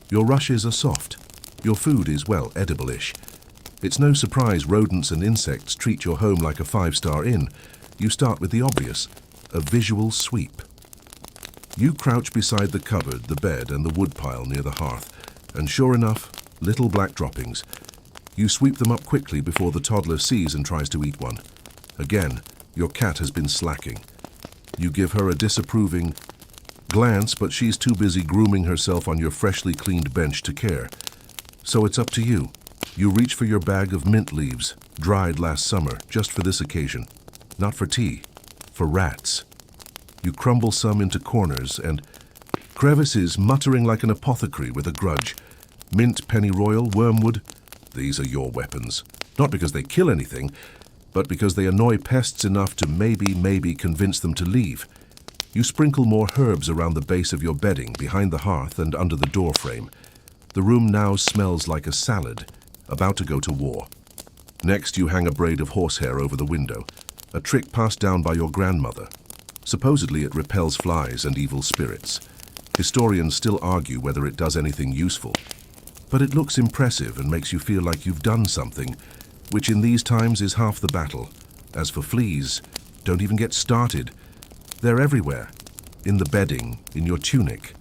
Your rushes are soft. Your food is, well, edible-ish. It's no surprise rodents and insects treat your home like a five-star inn. You start with the obvious, a visual sweep. You crouch beside the cupboard, the bed, and the woodpile near the hearth, and sure enough, little black droppings. You sweep them up quickly before the toddler sees and tries to eat one. Again, your cat has been slacking. You give her a disapproving glance, but she's too busy grooming herself on your freshly cleaned bench to care. So it's up to you. You reach for your bag of mint leaves, dried last summer, just for this occasion. Not for tea, for rats. You crumble some into corners and crevices, muttering like an apothecary with a grudge. Mint, pennyroyal, wormwood, these are your weapons. Not because they kill anything, but because they annoy pests enough to maybe convince them to leave. You sprinkle more herbs around the base of your bedding, behind the hearth and under the door frame. The room now smells like a salad, about to go to war. Next, you hang a braid of horsehair over the window, a trick passed down by your grandmother. Supposedly it repels flies and evil spirits. Historians still argue whether it does anything useful. But it looks impressive and makes you feel like you've done something, which in these times is half the battle. As for fleas, don't even get started. They're everywhere. In the bedding, in your tunic,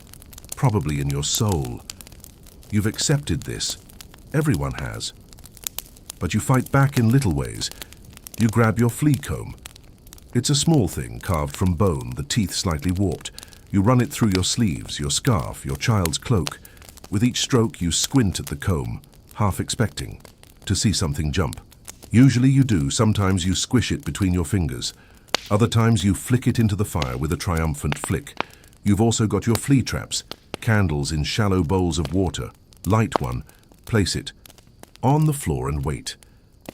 probably in your soul. You've accepted this. Everyone has. But you fight back in little ways. You grab your flea comb. It's a small thing carved from bone, the teeth slightly warped. You run it through your sleeves, your scarf, your child's cloak. With each stroke, you squint at the comb, half expecting to see something jump. Usually you do. Sometimes you squish it between your fingers. Other times you flick it into the fire with a triumphant flick. You've also got your flea traps, candles in shallow bowls of water. Light one, place it on the floor and wait.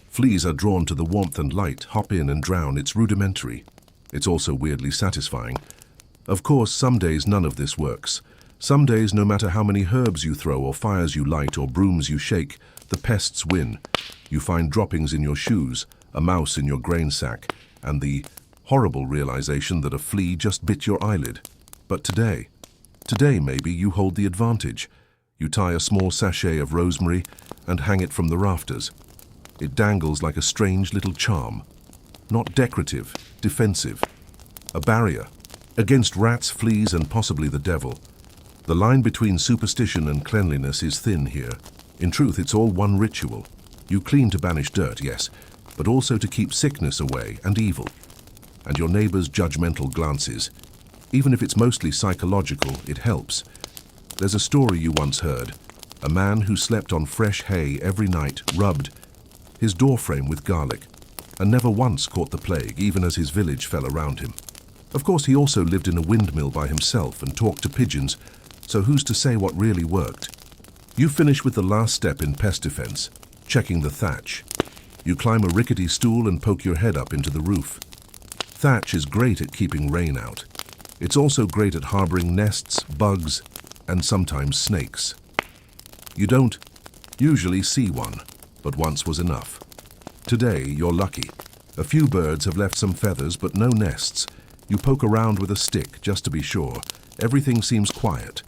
Fleas are drawn to the warmth and light, hop in and drown. It's rudimentary. It's also weirdly satisfying. Of course, some days none of this works. Some days, no matter how many herbs you throw or fires you light or brooms you shake, the pests win. You find droppings in your shoes, a mouse in your grain sack, and the horrible realization that a flea just bit your eyelid. But today maybe you hold the advantage. You tie a small sachet of rosemary and hang it from the rafters. It dangles like a strange little charm. Not decorative, defensive. A barrier against rats, fleas, and possibly the devil. The line between superstition and cleanliness is thin here. In truth, it's all one ritual. You clean to banish dirt, yes, but also to keep sickness away and evil. And your neighbor's judgmental glances. Even if it's mostly psychological, it helps. There's a story you once heard. a man who slept on fresh hay every night, rubbed his doorframe with garlic, and never once caught the plague, even as his village fell around him. Of course, he also lived in a windmill by himself and talked to pigeons, so who's to say what really worked? You finish with the last step in pest defense, checking the thatch. You climb a rickety stool and poke your head up into the roof. Thatch is great at keeping rain out. It's also great at harboring nests, bugs, and sometimes snakes. You don't usually see one, but once was enough. Today, you're lucky. A few birds have left some feathers, but no nests. You poke around with a stick, just to be sure. Everything seems quiet.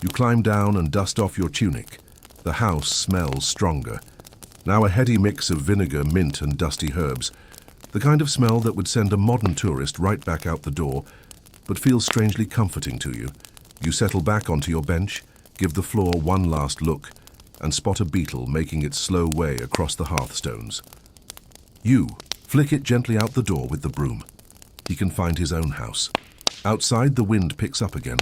You climb down and dust off your tunic. The house smells stronger. Now a heady mix of vinegar, mint, and dusty herbs. The kind of smell that would send a modern tourist right back out the door, but feels strangely comforting to you. You settle back onto your bench, give the floor one last look, and spot a beetle making its slow way across the hearthstones. You flick it gently out the door with the broom. He can find his own house. Outside, the wind picks up again,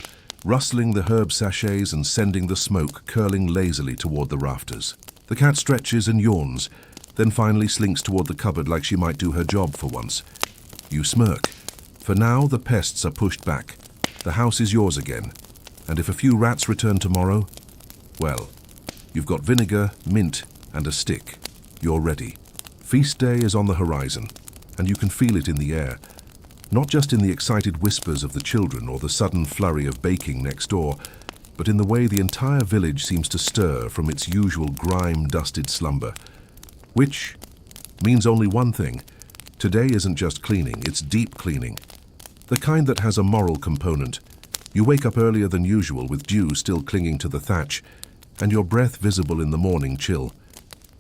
rustling the herb sachets and sending the smoke curling lazily toward the rafters. The cat stretches and yawns, then finally slinks toward the cupboard like she might do her job for once. You smirk. For now, the pests are pushed back. The house is yours again. And if a few rats return tomorrow, well, you've got vinegar, mint, and a stick. You're ready. Feast day is on the horizon, and you can feel it in the air. Not just in the excited whispers of the children or the sudden flurry of baking next door, but in the way the entire village seems to stir from its usual grime-dusted slumber. Which means only one thing. Today isn't just cleaning, it's deep cleaning. The kind that has a moral component. You wake up earlier than usual with dew still clinging to the thatch, and your breath visible in the morning chill.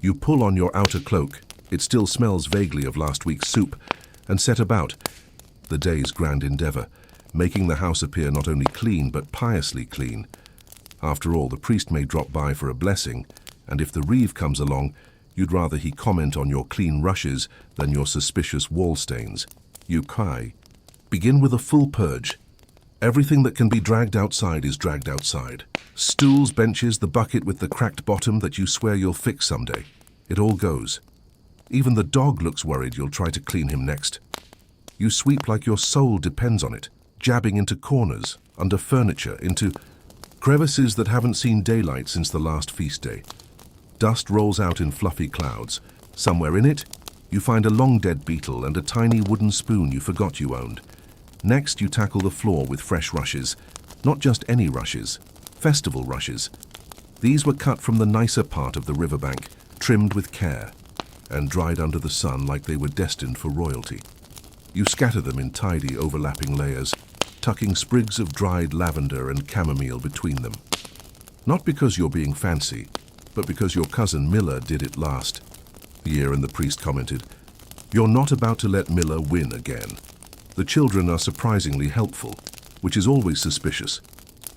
You pull on your outer cloak, it still smells vaguely of last week's soup, and set about the day's grand endeavor, making the house appear not only clean but piously clean. After all, the priest may drop by for a blessing, and if the reeve comes along, you'd rather he comment on your clean rushes than your suspicious wall stains. You cry. Begin with a full purge. Everything that can be dragged outside is dragged outside. Stools, benches, the bucket with the cracked bottom that you swear you'll fix someday. It all goes. Even the dog looks worried you'll try to clean him next. You sweep like your soul depends on it, jabbing into corners, under furniture, into crevices that haven't seen daylight since the last feast day. Dust rolls out in fluffy clouds. Somewhere in it, you find a long-dead beetle and a tiny wooden spoon you forgot you owned. Next, you tackle the floor with fresh rushes. Not just any rushes, festival rushes. These were cut from the nicer part of the riverbank, trimmed with care, and dried under the sun like they were destined for royalty. You scatter them in tidy, overlapping layers, tucking sprigs of dried lavender and chamomile between them. Not because you're being fancy, but because your cousin Miller did it last year, and the priest commented, "You're not about to let Miller win again." The children are surprisingly helpful, which is always suspicious.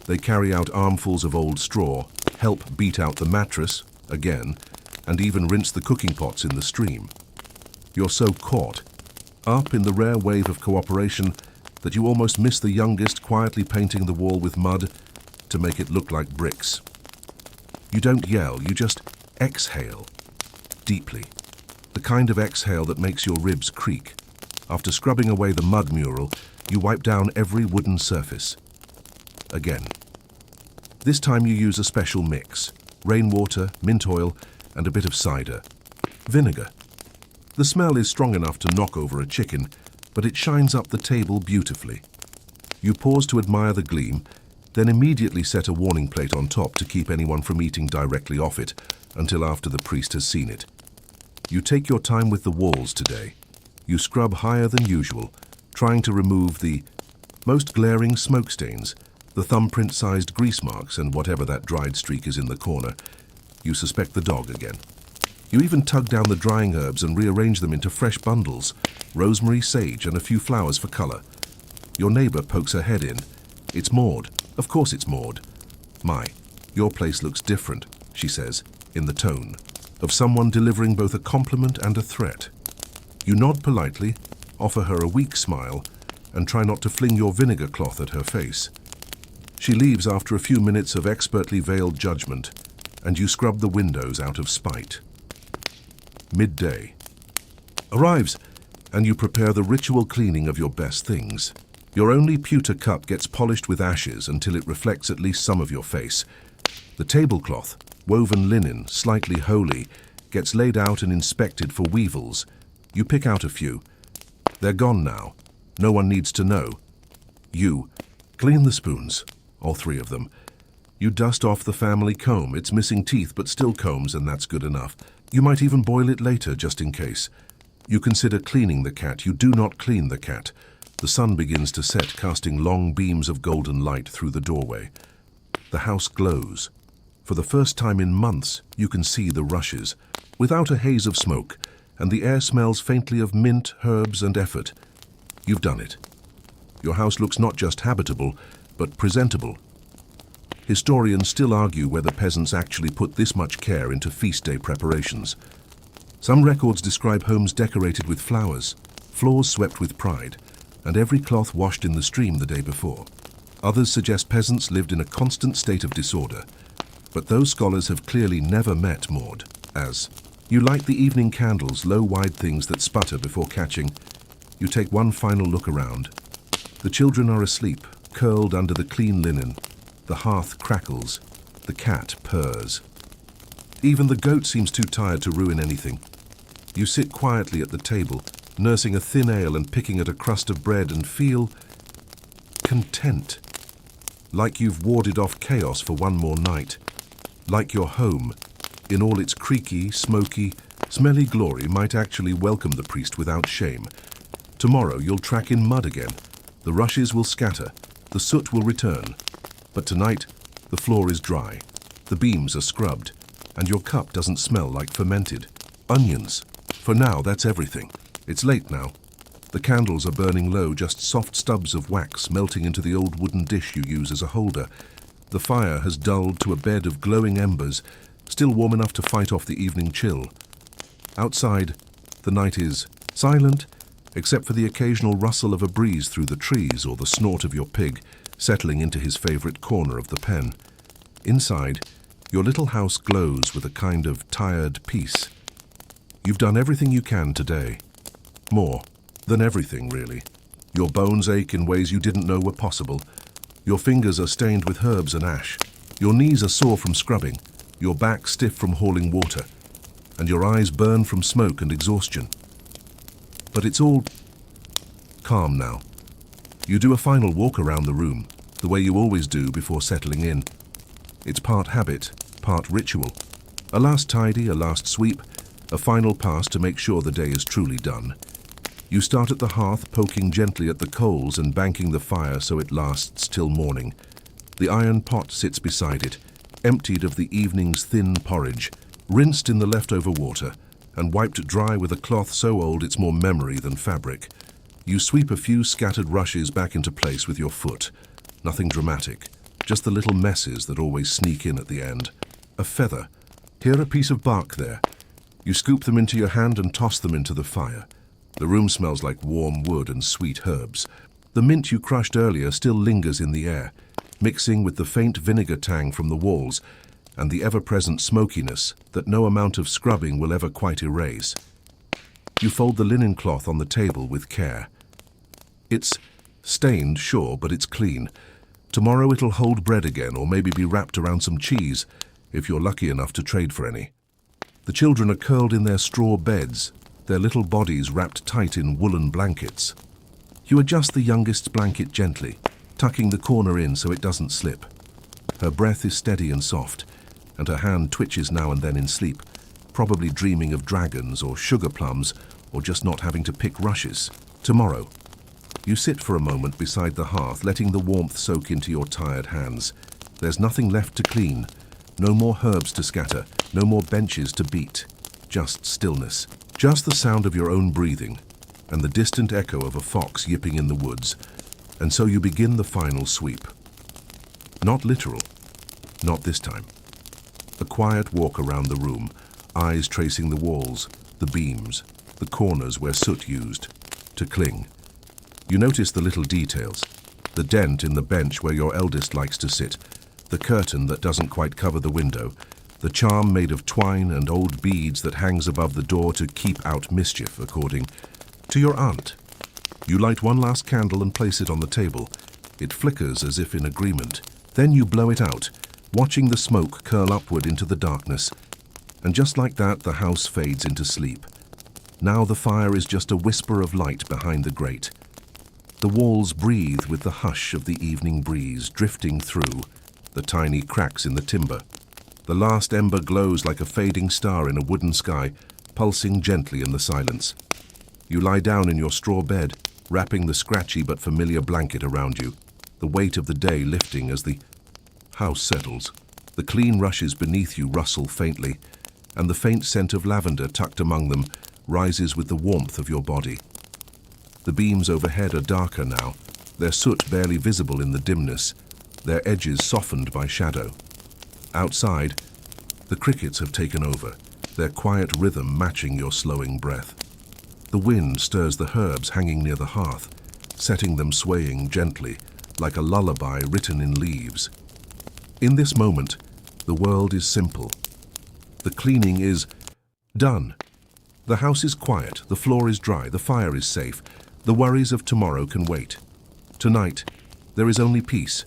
They carry out armfuls of old straw, help beat out the mattress, again, and even rinse the cooking pots in the stream. You're so caught up in the rare wave of cooperation that you almost miss the youngest quietly painting the wall with mud to make it look like bricks. You don't yell, you just exhale, deeply. The kind of exhale that makes your ribs creak. After scrubbing away the mud mural, you wipe down every wooden surface. Again. This time you use a special mix: rainwater, mint oil, and a bit of cider. Vinegar. The smell is strong enough to knock over a chicken, but it shines up the table beautifully. You pause to admire the gleam, then immediately set a warning plate on top to keep anyone from eating directly off it until after the priest has seen it. You take your time with the walls today. You scrub higher than usual, trying to remove the most glaring smoke stains, the thumbprint-sized grease marks, and whatever that dried streak is in the corner. You suspect the dog again. You even tug down the drying herbs and rearrange them into fresh bundles, rosemary, sage, and a few flowers for color. Your neighbor pokes her head in. "It's Maud. Of course it's Maud." "My, your place looks different," she says, in the tone of someone delivering both a compliment and a threat. You nod politely, offer her a weak smile, and try not to fling your vinegar cloth at her face. She leaves after a few minutes of expertly veiled judgment, and you scrub the windows out of spite. Midday arrives, and you prepare the ritual cleaning of your best things. Your only pewter cup gets polished with ashes until it reflects at least some of your face. The tablecloth, woven linen, slightly holy, gets laid out and inspected for weevils. You pick out a few. They're gone now. No one needs to know. You clean the spoons, all three of them. You dust off the family comb. It's missing teeth but still combs, and that's good enough. You might even boil it later just in case. You consider cleaning the cat. You do not clean the cat. The sun begins to set, casting long beams of golden light through the doorway. The house glows. For the first time in months, you can see the rushes, without a haze of smoke, and the air smells faintly of mint, herbs, and effort. You've done it. Your house looks not just habitable, but presentable. Historians still argue whether peasants actually put this much care into feast day preparations. Some records describe homes decorated with flowers, floors swept with pride, and every cloth washed in the stream the day before. Others suggest peasants lived in a constant state of disorder, but those scholars have clearly never met Maud. As you light the evening candles, low, wide things that sputter before catching, you take one final look around. The children are asleep, curled under the clean linen. The hearth crackles. The cat purrs. Even the goat seems too tired to ruin anything. You sit quietly at the table, nursing a thin ale and picking at a crust of bread, and feel content. Like you've warded off chaos for one more night. Like your home, in all its creaky, smoky, smelly glory, might actually welcome the priest without shame. Tomorrow you'll track in mud again. The rushes will scatter. The soot will return. But tonight, the floor is dry, the beams are scrubbed, and your cup doesn't smell like fermented onions. For now, that's everything. It's late now. The candles are burning low, just soft stubs of wax melting into the old wooden dish you use as a holder. The fire has dulled to a bed of glowing embers, still warm enough to fight off the evening chill. Outside, the night is silent, except for the occasional rustle of a breeze through the trees or the snort of your pig, settling into his favorite corner of the pen. Inside, your little house glows with a kind of tired peace. You've done everything you can today. More than everything, really. Your bones ache in ways you didn't know were possible. Your fingers are stained with herbs and ash. Your knees are sore from scrubbing. Your back stiff from hauling water. And your eyes burn from smoke and exhaustion. But it's all calm now. You do a final walk around the room, the way you always do before settling in. It's part habit, part ritual. A last tidy, a last sweep, a final pass to make sure the day is truly done. You start at the hearth, poking gently at the coals and banking the fire so it lasts till morning. The iron pot sits beside it, emptied of the evening's thin porridge, rinsed in the leftover water, and wiped dry with a cloth so old it's more memory than fabric. You sweep a few scattered rushes back into place with your foot. Nothing dramatic, just the little messes that always sneak in at the end. A feather. Here a piece of bark there. You scoop them into your hand and toss them into the fire. The room smells like warm wood and sweet herbs. The mint you crushed earlier still lingers in the air, mixing with the faint vinegar tang from the walls and the ever-present smokiness that no amount of scrubbing will ever quite erase. You fold the linen cloth on the table with care. It's stained, sure, but it's clean. Tomorrow it'll hold bread again, or maybe be wrapped around some cheese, if you're lucky enough to trade for any. The children are curled in their straw beds, their little bodies wrapped tight in woolen blankets. You adjust the youngest's blanket gently, tucking the corner in so it doesn't slip. Her breath is steady and soft, and her hand twitches now and then in sleep, probably dreaming of dragons or sugar plums, or just not having to pick rushes. Tomorrow. You sit for a moment beside the hearth, letting the warmth soak into your tired hands. There's nothing left to clean, no more herbs to scatter, no more benches to beat. Just stillness. Just the sound of your own breathing, and the distant echo of a fox yipping in the woods. And so you begin the final sweep. Not literal. Not this time. A quiet walk around the room, eyes tracing the walls, the beams, the corners where soot used to cling. You notice the little details, the dent in the bench where your eldest likes to sit, the curtain that doesn't quite cover the window, the charm made of twine and old beads that hangs above the door to keep out mischief, according to your aunt. You light one last candle and place it on the table. It flickers as if in agreement. Then you blow it out, watching the smoke curl upward into the darkness. And just like that, the house fades into sleep. Now the fire is just a whisper of light behind the grate. The walls breathe with the hush of the evening breeze drifting through the tiny cracks in the timber. The last ember glows like a fading star in a wooden sky, pulsing gently in the silence. You lie down in your straw bed, wrapping the scratchy but familiar blanket around you, the weight of the day lifting as the house settles. The clean rushes beneath you rustle faintly, and the faint scent of lavender tucked among them rises with the warmth of your body. The beams overhead are darker now, their soot barely visible in the dimness, their edges softened by shadow. Outside, the crickets have taken over, their quiet rhythm matching your slowing breath. The wind stirs the herbs hanging near the hearth, setting them swaying gently, like a lullaby written in leaves. In this moment, the world is simple. The cleaning is done. The house is quiet, the floor is dry, the fire is safe. The worries of tomorrow can wait. Tonight, there is only peace.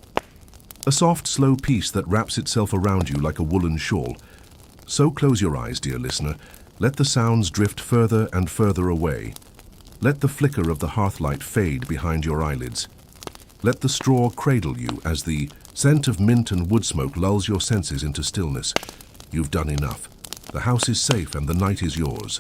A soft, slow peace that wraps itself around you like a woolen shawl. So close your eyes, dear listener. Let the sounds drift further and further away. Let the flicker of the hearthlight fade behind your eyelids. Let the straw cradle you as the scent of mint and wood smoke lulls your senses into stillness. You've done enough. The house is safe and the night is yours.